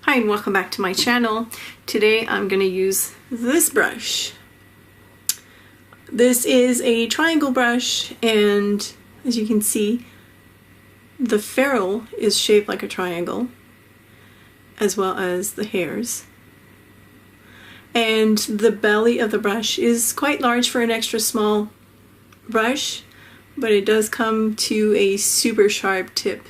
Hi and welcome back to my channel. Today I'm going to use this brush. This is a triangle brush, and as you can see, the ferrule is shaped like a triangle, as well as the hairs. And the belly of the brush is quite large for an extra small brush, but it does come to a super sharp tip.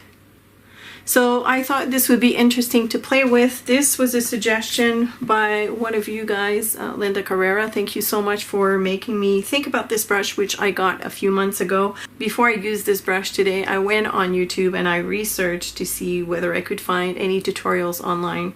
So I thought this would be interesting to play with. This was a suggestion by one of you guys, Linda Carrera. Thank you so much for making me think about this brush, which I got a few months ago. Before I used this brush today, I went on YouTube and I researched to see whether I could find any tutorials online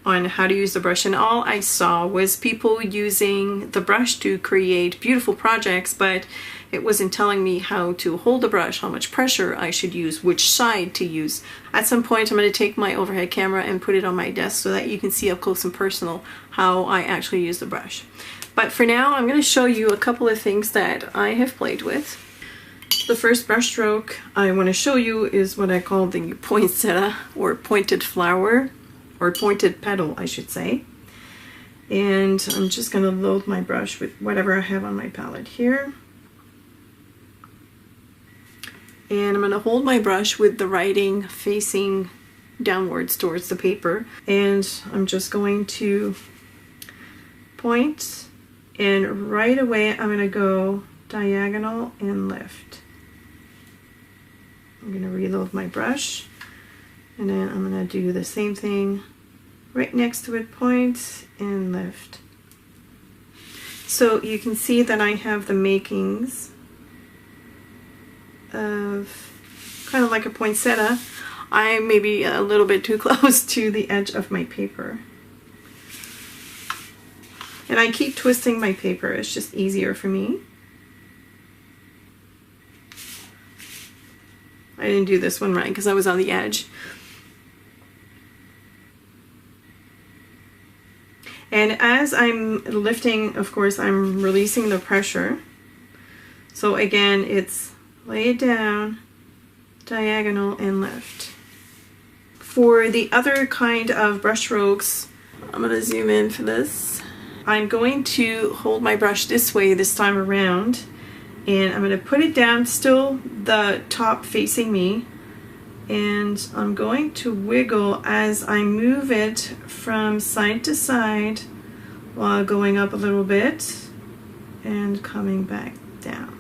on how to use the brush, and all I saw was people using the brush to create beautiful projects, but it wasn't telling me how to hold the brush, how much pressure I should use, which side to use. At some point I'm going to take my overhead camera and put it on my desk so that you can see up close and personal how I actually use the brush. But for now I'm going to show you a couple of things that I have played with. The first brush stroke I want to show you is what I call the poinsettia, or pointed flower, or pointed petal I should say. And I'm just going to load my brush with whatever I have on my palette here. And I'm going to hold my brush with the writing facing downwards towards the paper, and I'm just going to point, and right away I'm going to go diagonal and lift. I'm going to reload my brush, and then I'm going to do the same thing right next to it, point and lift. So you can see that I have the makings of kind of like a poinsettia. I'm maybe a little bit too close to the edge of my paper. And I keep twisting my paper, it's just easier for me. I didn't do this one right because I was on the edge. And as I'm lifting, of course, I'm releasing the pressure. So again, it's lay it down, diagonal, and lift. For the other kind of brush strokes, I'm going to zoom in for this. I'm going to hold my brush this way this time around, and I'm going to put it down, still the top facing me, and I'm going to wiggle as I move it from side to side while going up a little bit and coming back down.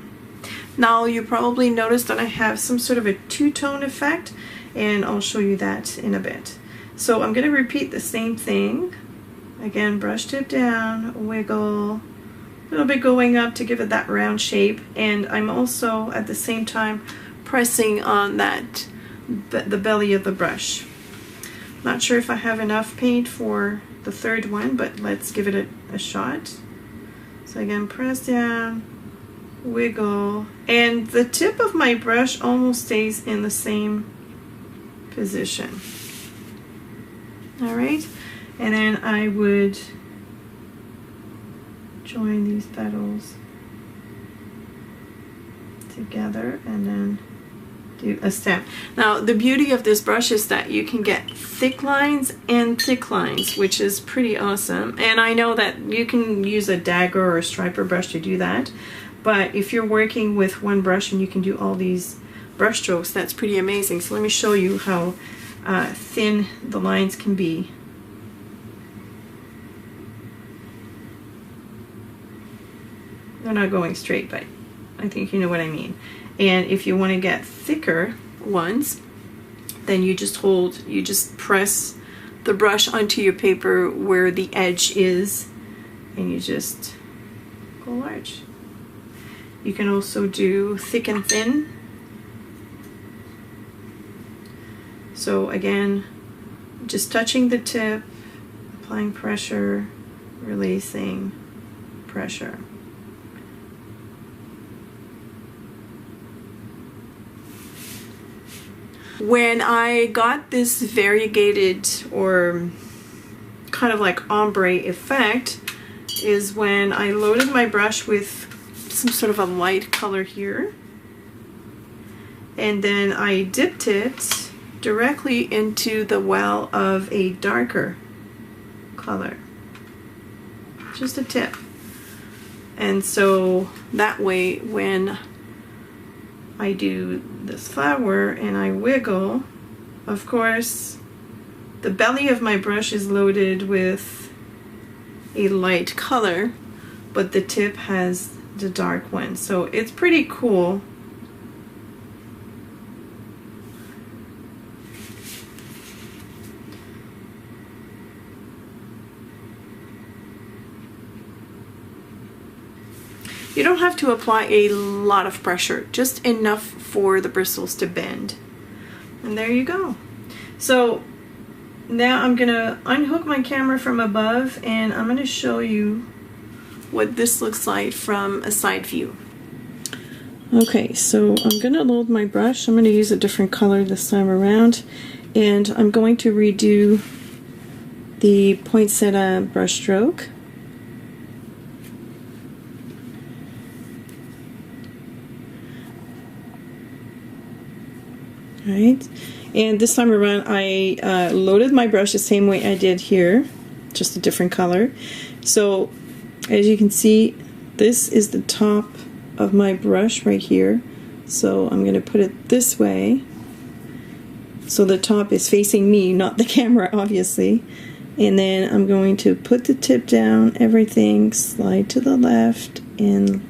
Now you probably noticed that I have some sort of a two-tone effect, and I'll show you that in a bit. So I'm going to repeat the same thing. Again, brush tip down, wiggle, a little bit going up to give it that round shape, and I'm also at the same time pressing on that the belly of the brush. Not sure if I have enough paint for the third one, but let's give it a shot. So again, press down, wiggle, and the tip of my brush almost stays in the same position. Alright, and then I would join these petals together and then do a stem. Now the beauty of this brush is that you can get thick lines and thick lines, which is pretty awesome. And I know that you can use a dagger or a striper brush to do that, but if you're working with one brush and you can do all these brush strokes, that's pretty amazing. So let me show you how thin the lines can be. They're not going straight, but I think you know what I mean. And if you want to get thicker ones, then you just press the brush onto your paper where the edge is, and you just go large. You can also do thick and thin. So again, just touching the tip, applying pressure, releasing pressure. When I got this variegated or kind of like ombre effect is when I loaded my brush with some sort of a light color here, and then I dipped it directly into the well of a darker color. Just a tip. And so that way when I do this flower and I wiggle, of course the belly of my brush is loaded with a light color, but the tip has the dark one. So it's pretty cool. You don't have to apply a lot of pressure, just enough for the bristles to bend. And there you go. So now I'm gonna unhook my camera from above and I'm gonna show you what this looks like from a side view. Okay, so I'm gonna load my brush. I'm gonna use a different color this time around, and I'm going to redo the poinsettia brush stroke. Right, and this time around I loaded my brush the same way I did here, just a different color. So as you can see, this is the top of my brush right here. So I'm going to put it this way so the top is facing me, not the camera obviously. And then I'm going to put the tip down, everything, slide to the left, and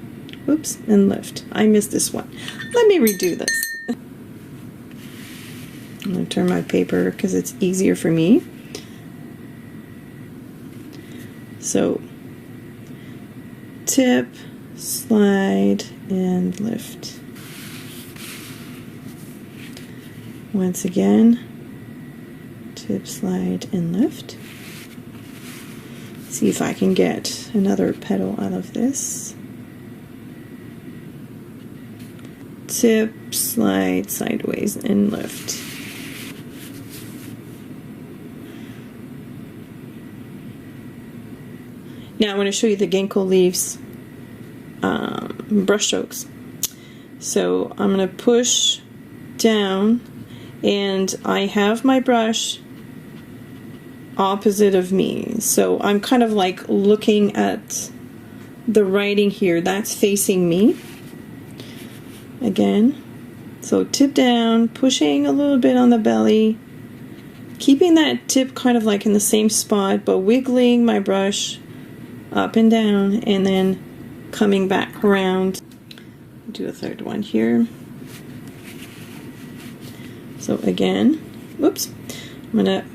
whoops, and lift. I missed this one. Let me redo this. I'm going to turn my paper because it's easier for me. So tip, slide, and lift. Once again, tip, slide, and lift. See if I can get another petal out of this. Tip, slide, sideways, and lift. Now I want to show you the ginkgo leaves brush strokes. So I'm going to push down, and I have my brush opposite of me. So I'm kind of like looking at the writing here. That's facing me. Again. So tip down, pushing a little bit on the belly, keeping that tip kind of like in the same spot, but wiggling my brush up and down, and then coming back around. Do a third one here. So again, whoops, I'm gonna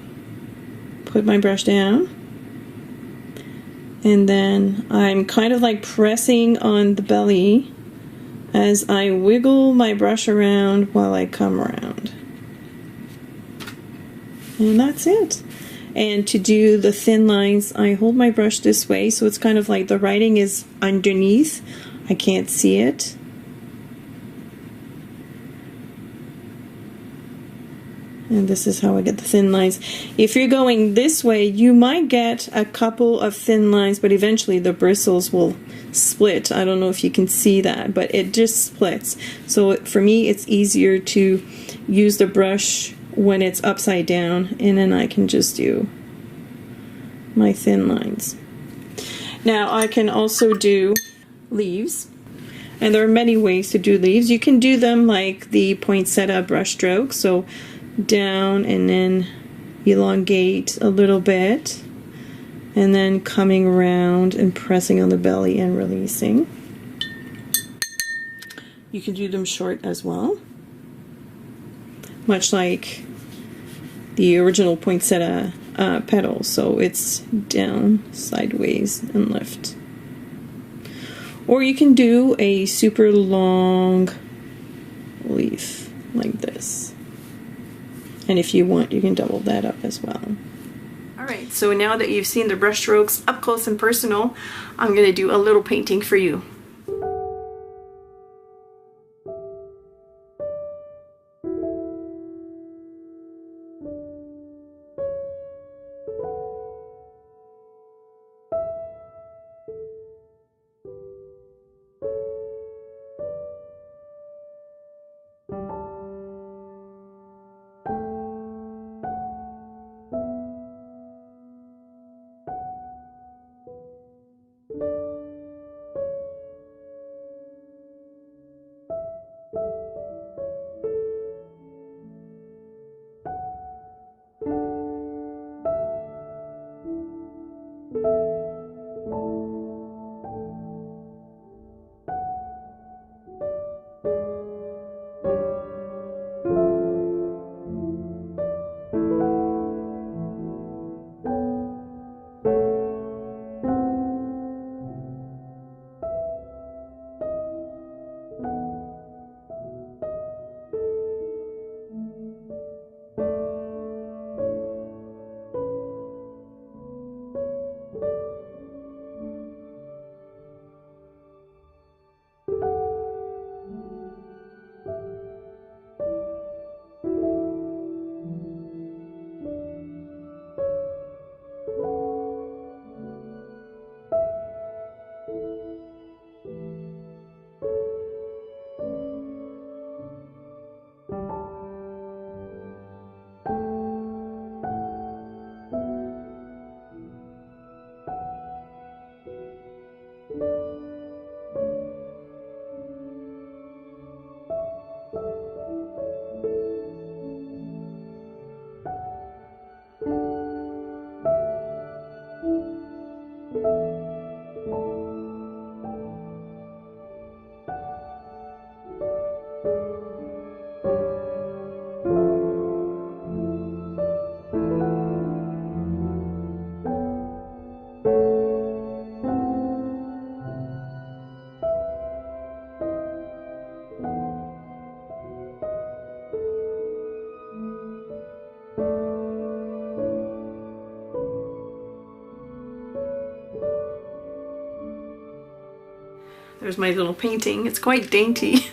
put my brush down, and then I'm kind of like pressing on the belly as I wiggle my brush around while I come around. And that's it. And to do the thin lines, I hold my brush this way, so it's kind of like the writing is underneath. I can't see it. And this is how I get the thin lines. If you're going this way, you might get a couple of thin lines, but eventually the bristles will split. I don't know if you can see that, but it just splits. So for me, it's easier to use the brush when it's upside down, and then I can just do my thin lines. Now I can also do leaves, and there are many ways to do leaves. You can do them like the poinsettia brush stroke, so down and then elongate a little bit, and then coming around and pressing on the belly and releasing. You can do them short as well, much like the original poinsettia petal. So it's down, sideways, and lift. Or you can do a super long leaf like this. And if you want, you can double that up as well. Alright, so now that you've seen the brush strokes up close and personal, I'm going to do a little painting for you. There's my little painting. It's quite dainty.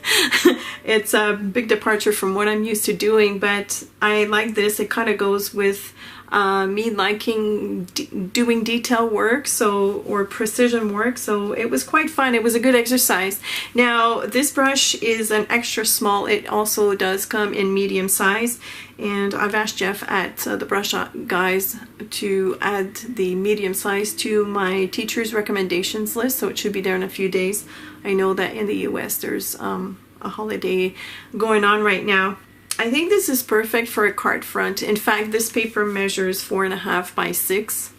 It's a big departure from what I'm used to doing, but I like this. It kind of goes with me liking doing detail work, or precision work, so it was quite fun. It was a good exercise. Now this brush is an extra small. It also does come in medium size, and I've asked Jeff at the Brush Guys to add the medium size to my teacher's recommendations list, so it should be there in a few days. I know that in the US there's a holiday going on right now. I think this is perfect for a card front. In fact, this paper measures 4.5 by 6,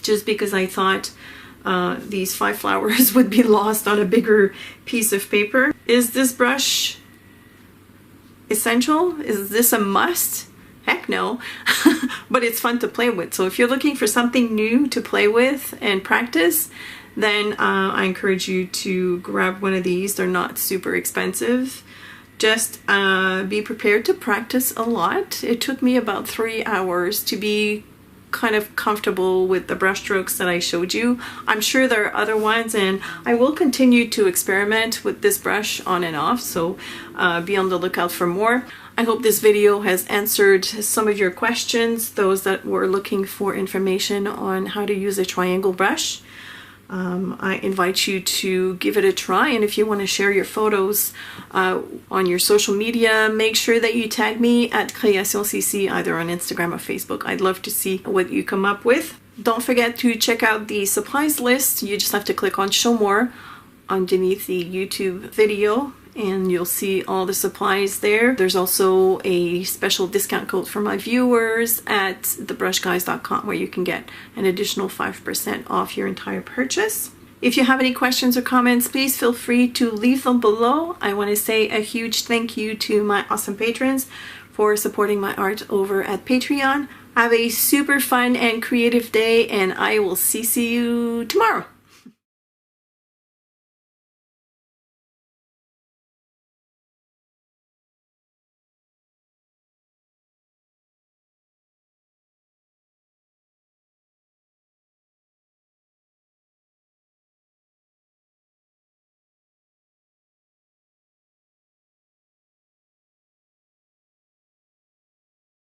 just because I thought these 5 flowers would be lost on a bigger piece of paper. Is this brush essential? Is this a must? Heck no. But it's fun to play with. So if you're looking for something new to play with and practice, then I encourage you to grab one of these. They're not super expensive. Just be prepared to practice a lot. It took me about 3 hours to be kind of comfortable with the brush strokes that I showed you. I'm sure there are other ones, and I will continue to experiment with this brush on and off, so be on the lookout for more. I hope this video has answered some of your questions, those that were looking for information on how to use a triangle brush. I invite you to give it a try, and if you want to share your photos on your social media, make sure that you tag me at Création CC either on Instagram or Facebook. I'd love to see what you come up with. Don't forget to check out the supplies list. You just have to click on Show More underneath the YouTube video, and you'll see all the supplies there. There's also a special discount code for my viewers at thebrushguys.com where you can get an additional 5% off your entire purchase. If you have any questions or comments, please feel free to leave them below. I want to say a huge thank you to my awesome patrons for supporting my art over at Patreon. Have a super fun and creative day, and I will see you tomorrow.